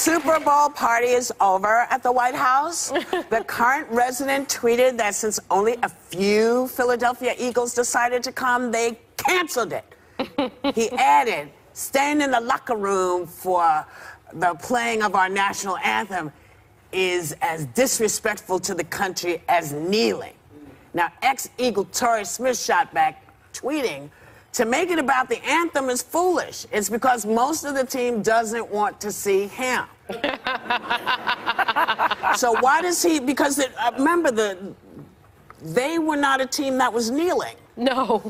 Super Bowl party is over at the White House. The current resident tweeted that since only a few Philadelphia Eagles decided to come, they canceled it. He added, staying in the locker room for the playing of our national anthem is as disrespectful to the country as kneeling. Now, ex-Eagle Torrey Smith shot back, tweeting, to make it about the anthem is foolish. It's because most of the team doesn't want to see him. So why does he, because remember, they were not a team that was kneeling. No.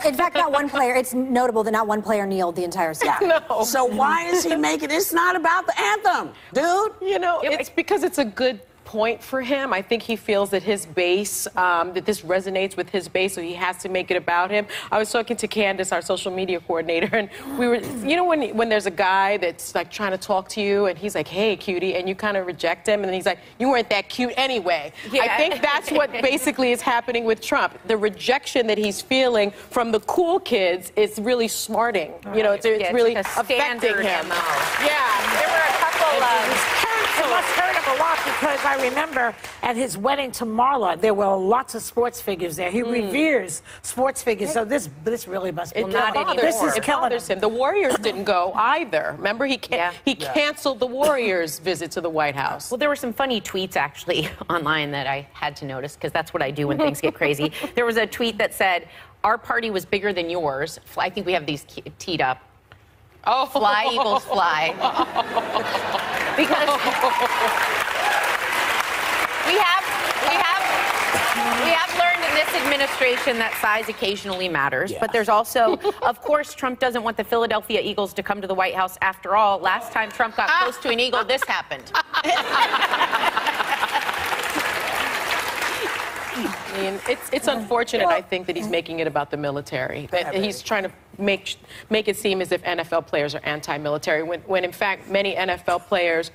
In fact, not one player. It's notable that not one player kneeled the entire season. No. So why is he making it's not about the anthem, dude? You know, it's because it's a good point for him. I think he feels that his base, that this resonates with his base, so he has to make it about him. I was talking to Candace, our social media coordinator, and we were, you know, when there's a guy that's like trying to talk to you, and he's like, hey, cutie, and you kind of reject him, and then he's like, you weren't that cute anyway. Yeah. I think that's what basically is happening with Trump. The rejection that he's feeling from the cool kids is really smarting. Right. You know, it's really like affecting him. Yeah, there were a couple of... It must hurt him a lot because I remember at his wedding to Marla, there were lots of sports figures there. He reveres sports figures, so this really must be not anymore. This is killing him. The Warriors didn't go either. Remember, he canceled the Warriors' visit to the White House. Well, there were some funny tweets actually online that I had to notice because that's what I do when things get crazy. There was a tweet that said, "Our party was bigger than yours." I think we have these teed up. Oh, fly, Eagles, fly. Because we have learned in this administration that size occasionally matters, but there's also, of course, Trump doesn't want the Philadelphia Eagles to come to the White House. After all, last time Trump got close to an Eagle, this happened. I mean, it's unfortunate, I think, that he's making it about the military. That he's trying to make it seem as if NFL players are anti-military, when in fact, many NFL players,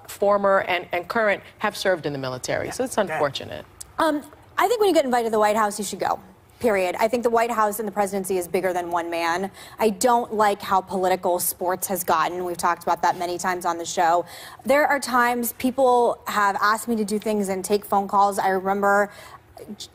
former and current, have served in the military. So it's unfortunate. I think when you get invited to the White House, you should go. Period. I think the White House and the presidency is bigger than one man. I don't like how political sports has gotten. We've talked about that many times on the show. There are times people have asked me to do things and take phone calls. I remember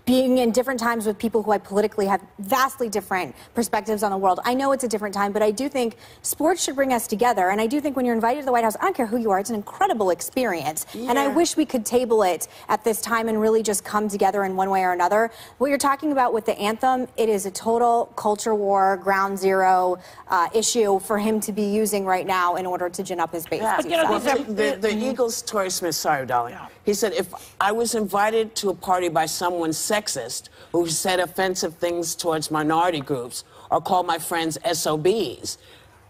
being in different times with people who I politically have vastly different perspectives on the world. I know it's a different time, but I do think sports should bring us together. And I do think when you're invited to the White House, I don't care who you are, it's an incredible experience. Yeah. And I wish we could table it at this time and really just come together in one way or another. What you're talking about with the anthem, it is a total culture war, ground zero issue for him to be using right now in order to gin up his base. Yeah. But, you know, the Eagles, Torrey Smith, sorry, darling. Yeah. He said, if I was invited to a party by someone sexist who said offensive things towards minority groups or called my friends SOBs,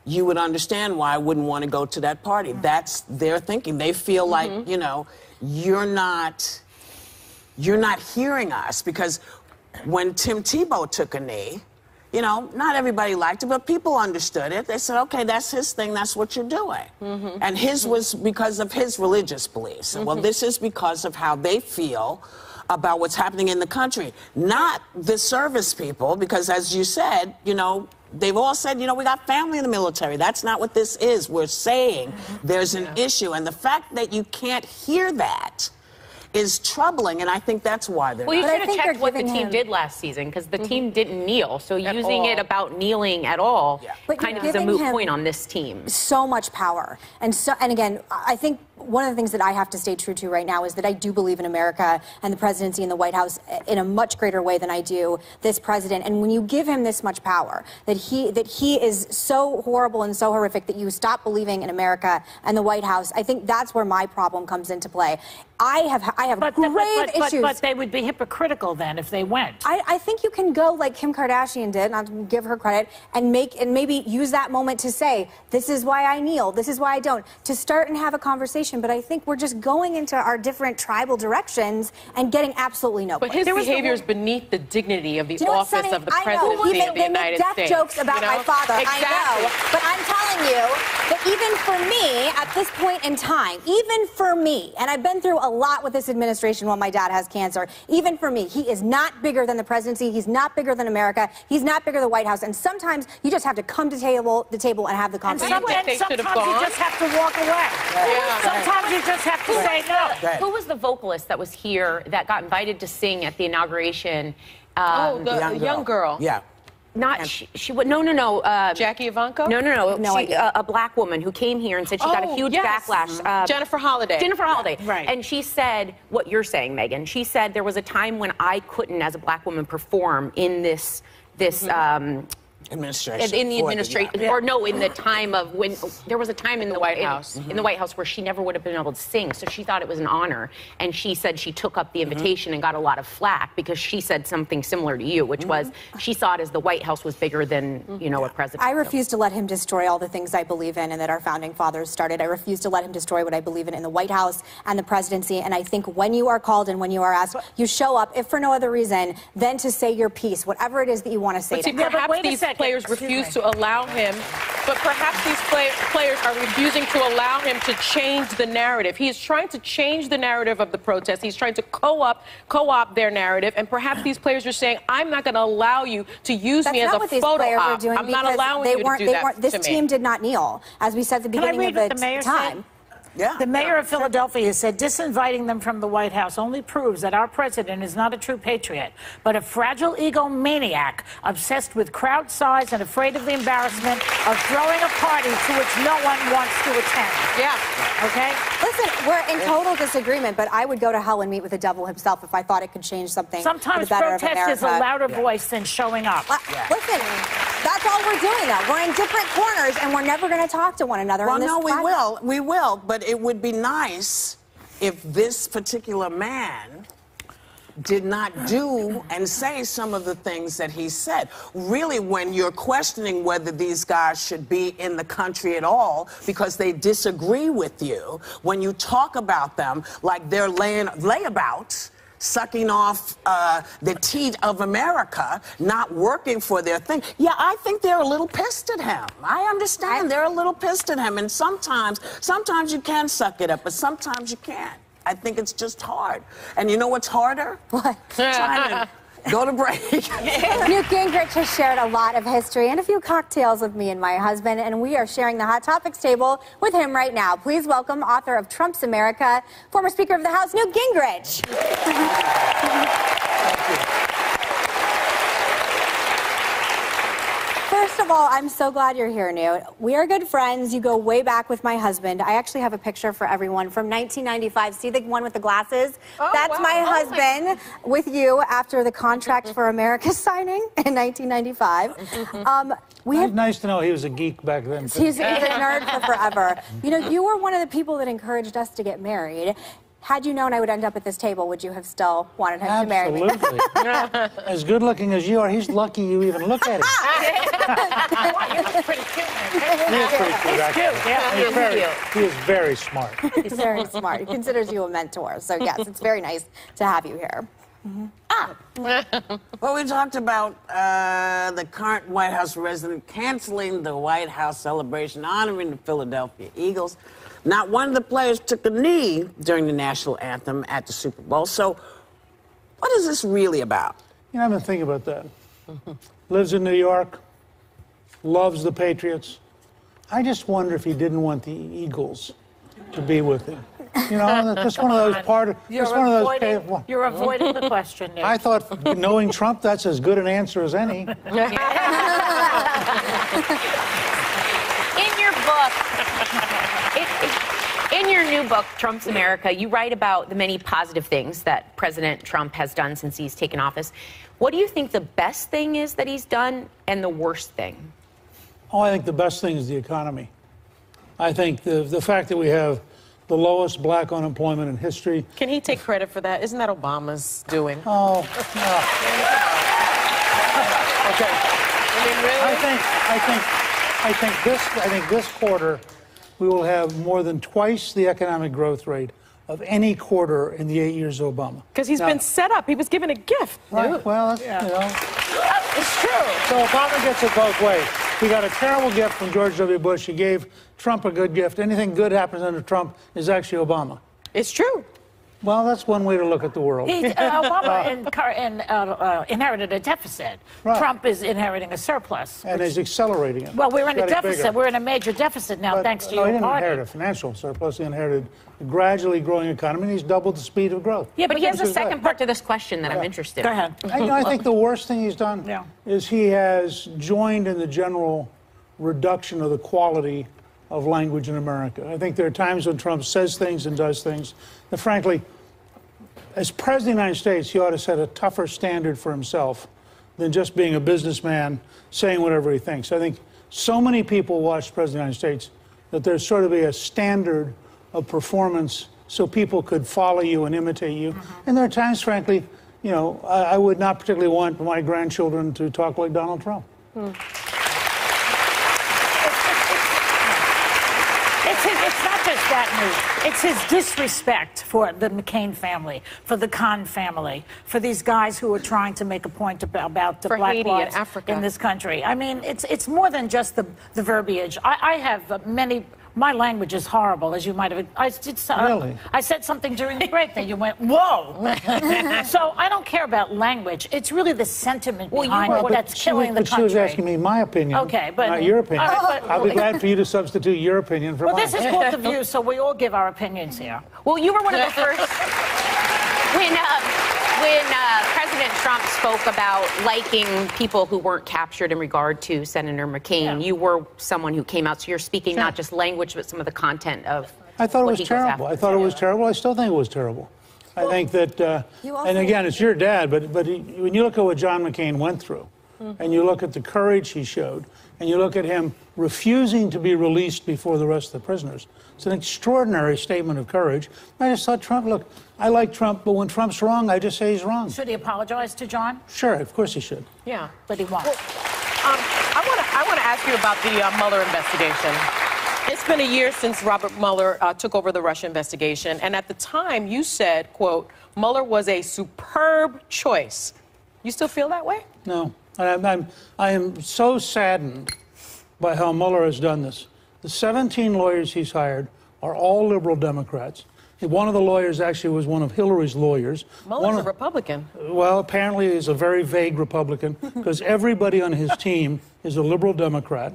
you would understand why I wouldn't want to go to that party. That's their thinking. They feel like, you know, you're not hearing us, because when Tim Tebow took a knee, you know, not everybody liked it, but people understood it. They said, okay, that's his thing, that's what you're doing. And his was because of his religious beliefs. Well, this is because of how they feel about what's happening in the country, not the service people, because as you said, you know, they've all said, you know, we got family in the military. That's not what this is. We're saying there's an issue. And the fact that you can't hear that is troubling, and I think that's why they're Well, you should have checked what the team did last season, because the team didn't kneel, so using it about kneeling at all kind of is a moot point on this team. So much power. And again, I think one of the things that I have to stay true to right now is that I do believe in America and the presidency and the White House in a much greater way than I do this president. And when you give him this much power, that he is so horrible and so horrific that you stop believing in America and the White House, I think that's where my problem comes into play. I have grave issues. But they would be hypocritical then if they went. I think you can go like Kim Kardashian did, not to give her credit, and maybe use that moment to say, this is why I kneel, this is why I don't, to start and have a conversation administration, but I think we're just going into our different tribal directions and getting absolutely no. But his behavior is beneath the dignity of the office of the presidency of the United States. They make death jokes about my father. Exactly. I know, but I'm telling you that even for me, at this point in time, even for me, and I've been through a lot with this administration while my dad has cancer, even for me, he is not bigger than the presidency. He's not bigger than America. He's not bigger than the White House. And sometimes you just have to come to the table and have the conversation. And sometimes you just have to walk away. Yeah. Sometimes you just have to say no. Who was the vocalist that was here that got invited to sing at the inauguration? The young girl. Yeah. Not she would no. Jackie Ivanko? No. A black woman who came here and said she got a huge backlash. Jennifer Holliday. Right. And she said what you're saying, Meghan. She said there was a time when I couldn't, as a black woman, perform in this administration. In the administration, or no, in the time of when there was a time in the White House, in the White House where she never would have been able to sing. So she thought it was an honor, and she said she took up the invitation and got a lot of flack because she said something similar to you, which was she saw it as the White House was bigger than a president. I refuse to let him destroy all the things I believe in and that our founding fathers started. I refuse to let him destroy what I believe in the White House and the presidency. And I think when you are called and when you are asked, you show up, if for no other reason than to say your piece, whatever it is that you want to say. But perhaps these players refuse to allow him, but perhaps these players are refusing to allow him to change the narrative. He is trying to change the narrative of the protest. He's trying to co-opt their narrative, and perhaps these players are saying, I'm not going to allow you to use me as a photo op. I'm not allowing you to do that to me. This team did not kneel, as we said at the beginning of the time. Yeah. The mayor of Philadelphia said disinviting them from the White House only proves that our president is not a true patriot, but a fragile egomaniac obsessed with crowd size and afraid of the embarrassment of throwing a party to which no one wants to attend. Yeah. Okay? Listen, we're in total disagreement, but I would go to hell and meet with the devil himself if I thought it could change something. Sometimes for the better protest of is a louder voice than showing up. Listen, that's all we're doing now. We're in different corners, and we're never going to talk to one another. Well, no, we will, but it would be nice if this particular man did not do and say some of the things that he said. Really, when you're questioning whether these guys should be in the country at all because they disagree with you, when you talk about them like they're layabouts, sucking off the teat of America, not working for their thing. Yeah, I think they're a little pissed at him. I understand they're a little pissed at him, and sometimes you can suck it up, but sometimes you can't. I think it's just hard. And you know what's harder? What? Trying to go to break. Newt Gingrich has shared a lot of history and a few cocktails with me and my husband, and we are sharing the Hot Topics table with him right now. Please welcome author of Trump's America, former Speaker of the House, Newt Gingrich. First of all, I'm so glad you're here, Newt. We are good friends. You go way back with my husband. I actually have a picture for everyone from 1995. See the one with the glasses? Oh, That's wow. my husband with you after the Contract for America signing in 1995. It's nice to know he was a geek back then. He's a nerd for forever. You know, you were one of the people that encouraged us to get married. Had you known I would end up at this table, would you have still wanted him to marry me? Absolutely. As good looking as you are, he's lucky you even look at him. He's pretty cute. He is pretty cute, actually. Yeah, he is very smart. He's very smart. He considers you a mentor. So, yes, it's very nice to have you here. Well, we talked about the current White House resident canceling the White House celebration honoring the Philadelphia Eagles. Not one of the players took a knee during the national anthem at the Super Bowl. So what is this really about? You know, I've been thinking about that. Lives in New York, loves the Patriots. I just wonder if he didn't want the Eagles to be with him. You know, that's one of those You're avoiding the question, Nick. I thought, knowing Trump, that's as good an answer as any. In your book, in your new book, Trump's America, you write about the many positive things that President Trump has done since he's taken office. What do you think the best thing is that he's done and the worst thing? Oh, I think the best thing is the economy. I think the fact that we have the lowest black unemployment in history. Can he take credit for that? Isn't that Obama's doing? Oh, no. Okay. I mean, really? I think this quarter we will have more than twice the economic growth rate of any quarter in the 8 years of Obama. Because he's been set up. He was given a gift. Right. Well, Yeah. you know. It's true. So Obama gets it both ways. He got a terrible gift from George W. Bush. He gave Trump a good gift. Anything good happens under Trump is actually Obama. It's true. Well, that's one way to look at the world. Obama inherited a deficit. Right. Trump is inheriting a surplus. And is accelerating it. Well, we're in a Getting deficit. bigger. We're in a major deficit now, But, thanks to no, your he didn't party. inherit a financial surplus. He inherited a gradually growing economy, and he's doubled the speed of growth. Yeah, but he has a Which is second good. part to this question that I'm interested in. Go ahead. I think the worst thing he's done is he has joined in the general reduction of the quality of language in America. I think there are times when Trump says things and does things that, frankly, as President of the United States, he ought to set a tougher standard for himself than just being a businessman saying whatever he thinks. I think so many people watch the President of the United States that there's sort of a standard of performance so people could follow you and imitate you. And there are times, frankly, you know, I would not particularly want my grandchildren to talk like Donald Trump. It's not just that, Newt. It's his disrespect for the McCain family, for the Khan family, for these guys who are trying to make a point about the For black Haiti lives and Africa. in this country. I mean, it's more than just the verbiage. I have many. My language is horrible, as you might have. Really? I said something during the break that you went, whoa. So I don't care about language. It's really the sentiment behind Well, that's killing the but country. she was asking me my opinion, Okay, but not your opinion. all right, but- I'll be glad for you to substitute your opinion for Well, mine. this is Court of View, so we all give our opinions here. Well, you were one of the first. When President Trump spoke about liking people who weren't captured in regard to Senator McCain, you were someone who came out. So you're speaking not just language, but some of the content of. I thought it what was he goes terrible. after. I thought it was terrible. I still think it was terrible. I think that, you also- and again, it's your dad, but when you look at what John McCain went through, and you look at the courage he showed, and you look at him refusing to be released before the rest of the prisoners, it's an extraordinary statement of courage. I just thought Trump, look, I like Trump, but when Trump's wrong, I just say he's wrong. Should he apologize to John? Sure, of course he should. Yeah. But he won't. I want to ask you about the Mueller investigation. It's been a year since Robert Mueller took over the Russia investigation, and at the time you said, quote, Mueller was a superb choice. You still feel that way? No, I am so saddened by how Mueller has done this. The 17 lawyers he's hired are all liberal Democrats. One of the lawyers actually was one of Hillary's lawyers. Mueller's a Republican. Well, apparently he's a very vague Republican because everybody on his team is a liberal Democrat.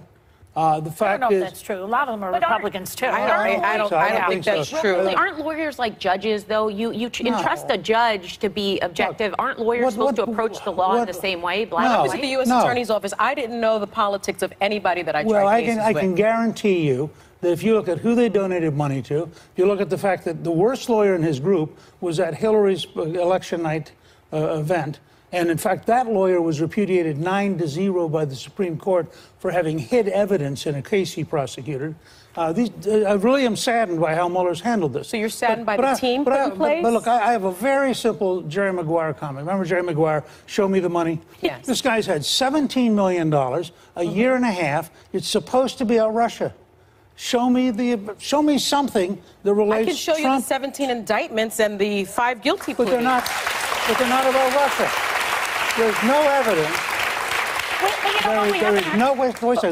The fact I don't know is, if that's true. A lot of them are Republicans, too. I don't think that's true. Really, aren't lawyers like judges, though? You entrust a judge to be objective. Aren't lawyers supposed to approach the law in the same way? Black I and was white? at the U.S. Attorney's Office. I didn't know the politics of anybody that I tried well, cases I with. can guarantee you that if you look at who they donated money to, if you look at the fact that the worst lawyer in his group was at Hillary's election night event, and in fact, that lawyer was repudiated 9-0 by the Supreme Court for having hid evidence in a case he prosecuted. I really am saddened by how Mueller's handled this. So you're saddened by the team put in place? But look, I have a very simple Jerry Maguire comment. Remember Jerry Maguire, show me the money? Yes. This guy's had $17 million, a year and a half. It's supposed to be about Russia. Show me something that relates. I can show you Trump, the 17 indictments and the 5 guilty pleas. but they're not about Russia. There's no evidence.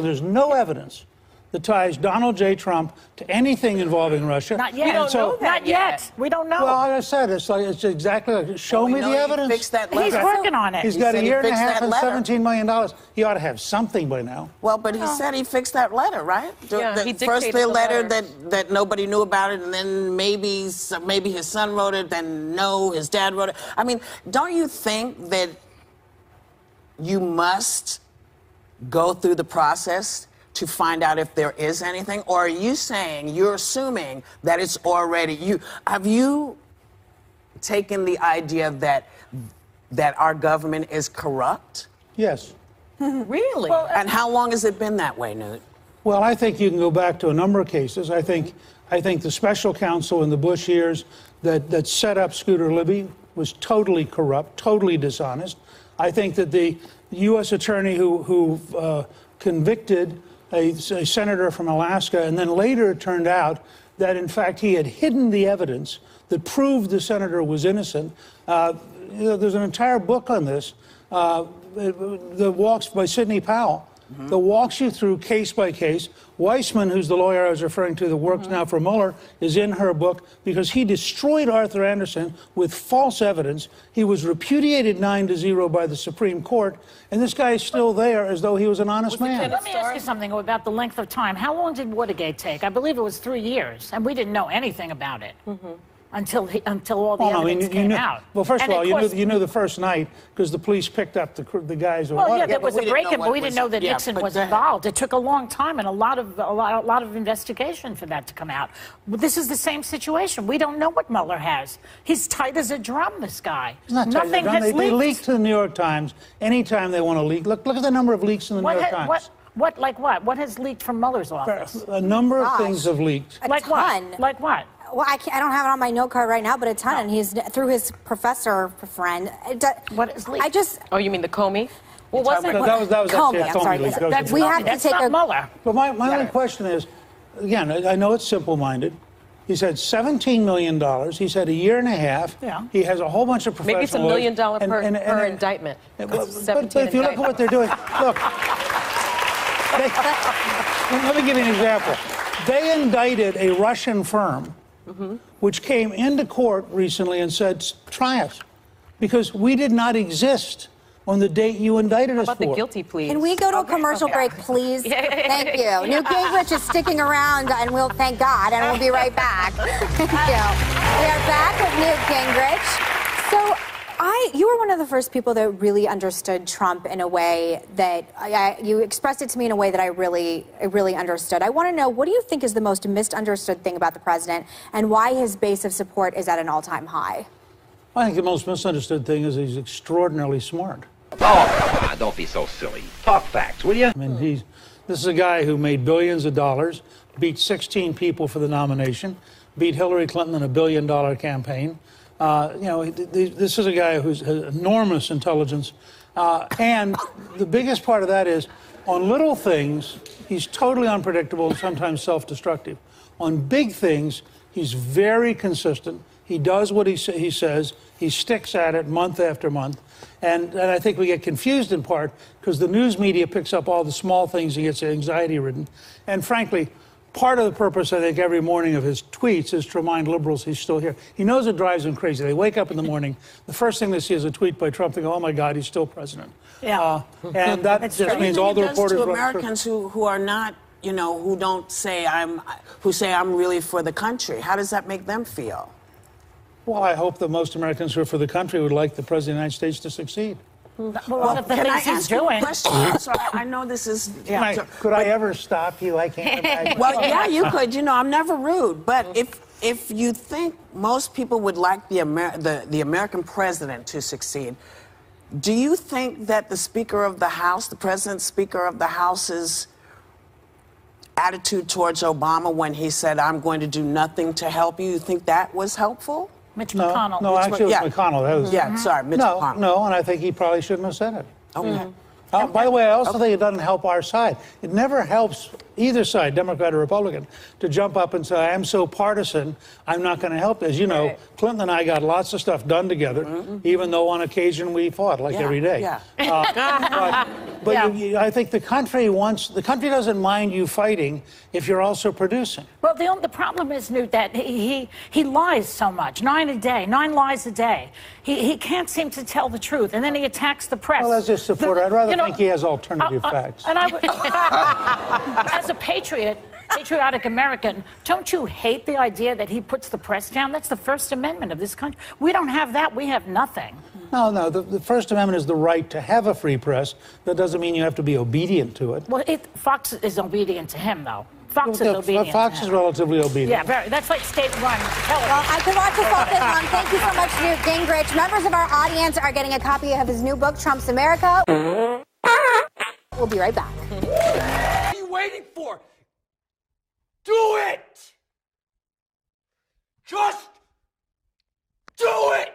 There's no evidence that ties Donald J. Trump to anything involving Russia. Not yet. We don't know that Not yet. We don't know. Well, like I said, it's exactly like, show me the evidence. Fix that He's letter. working on it. He's got a said he year and a fixed half that and letter. $17 million. He ought to have something by now. Well, but he said he fixed that letter, right? Yeah, he First dictated the the letter letter. that nobody knew about it, and then maybe his son wrote it, then no, his dad wrote it. I mean, don't you think that you must go through the process to find out if there is anything? Or are you saying, you're assuming that it's already you? Have you taken the idea that our government is corrupt? Yes. Really? And how long has it been that way, Newt? Well, I think you can go back to a number of cases. I think the special counsel in the Bush years that set up Scooter Libby was totally corrupt, totally dishonest. I think that the U.S. attorney who convicted a senator from Alaska, and then later it turned out that, in fact, he had hidden the evidence that proved the senator was innocent. There's an entire book on this that walks by Sidney Powell, that walks you through case by case. Weissman, who's the lawyer I was referring to that works now for Mueller, is in her book because he destroyed Arthur Anderson with false evidence. He was repudiated 9-0 by the Supreme Court, and this guy is still there as though he was an honest man. Let me ask you something about the length of time. How long did Watergate take? I believe it was 3 years, and we didn't know anything about it. Until all the evidence came out. Well, first of all, you knew the first night because the police picked up the guys. Well, yeah, there was a break-in, but we didn't know that Nixon was involved. It took a long time and a lot of investigation for that to come out. This is the same situation. We don't know what Mueller has. He's tight as a drum. This guy. Nothing has leaked. They leak to the New York Times anytime they want to leak. Look at the number of leaks in the New York Times. Like what? What has leaked from Mueller's office? A number of things have leaked. Like what? Like what? Well, I don't have it on my note card right now, but a ton. And he's through his professor friend. What is leaked? Oh, you mean the Comey? Well, that was Comey. I'm sorry. We have to take a Mueller. But my only question is, again, I know it's simple-minded. He's had $17 million. He's had a year and a half. Yeah. He has a whole bunch of professional. Maybe it's $1 million per indictment. But if you look at what they're doing, look. Let me give you an example. They indicted a Russian firm which came into court recently and said, try us, because we did not exist on the date you indicted us for. How about the guilty plea? Can we go to a commercial break, please? Thank you. Newt Gingrich is sticking around, and we'll thank God, and we'll be right back. Thank you. We are back with Newt Gingrich. So, you were one of the first people that really understood Trump in a way that you expressed it to me in a way that I really understood. I want to know, what do you think is the most misunderstood thing about the president, and why his base of support is at an all-time high? I think the most misunderstood thing is he's extraordinarily smart. Oh, don't be so silly. Talk facts, will you? I mean, this is a guy who made billions of dollars, beat 16 people for the nomination, beat Hillary Clinton in a $1 billion campaign. This is a guy who's has enormous intelligence. And the biggest part of that is, on little things, he's totally unpredictable and sometimes self-destructive. On big things, he's very consistent. He does what he says. He sticks at it month after month. And I think we get confused in part because the news media picks up all the small things and gets anxiety-ridden. And frankly, part of the purpose, I think, every morning of his tweets is to remind liberals he's still here. He knows it drives them crazy. They wake up in the morning, the first thing they see is a tweet by Trump. They go, oh, my God, he's still president. Yeah. And that just means all the reporters... to Americans who are not, who don't say who say I'm really for the country. How does that make them feel? Well, I hope that most Americans who are for the country would like the President of the United States to succeed. Well, can I ask you a question? So I know this is... Could I ever stop you? I can't imagine. Well, yeah, you could. I'm never rude. But if you think most people would like the American president to succeed, do you think that the Speaker of the House, the President Speaker of the House's attitude towards Obama when he said, I'm going to do nothing to help you think that was helpful? Mitch McConnell. No, actually, it was McConnell. That was, sorry, Mitch McConnell. No, and I think he probably shouldn't have said it. Okay. By the way, I also think it doesn't help our side. It never helps either side, Democrat or Republican, to jump up and say, I'm so partisan, I'm not going to help. As you know, Clinton and I got lots of stuff done together, even though on occasion we fought, like every day. But I think the country doesn't mind you fighting if you're also producing. Well, the problem is, Newt, that he lies so much. 9 lies a day. He can't seem to tell the truth, and then he attacks the press. Well, as a supporter, I'd rather think he has alternative facts. And I would, as a patriotic American, don't you hate the idea that he puts the press down? That's the First Amendment of this country. We don't have that. We have nothing. No, the First Amendment is the right to have a free press. That doesn't mean you have to be obedient to it. Well, Fox is obedient to him, though. Fox is obedient. Fox is relatively obedient. Yeah, very. That's like state-run television. Well, I could watch this all day long. Thank you so much, Newt Gingrich. Members of our audience are getting a copy of his new book, Trump's America. We'll be right back. What are you waiting for? Do it! Just do it!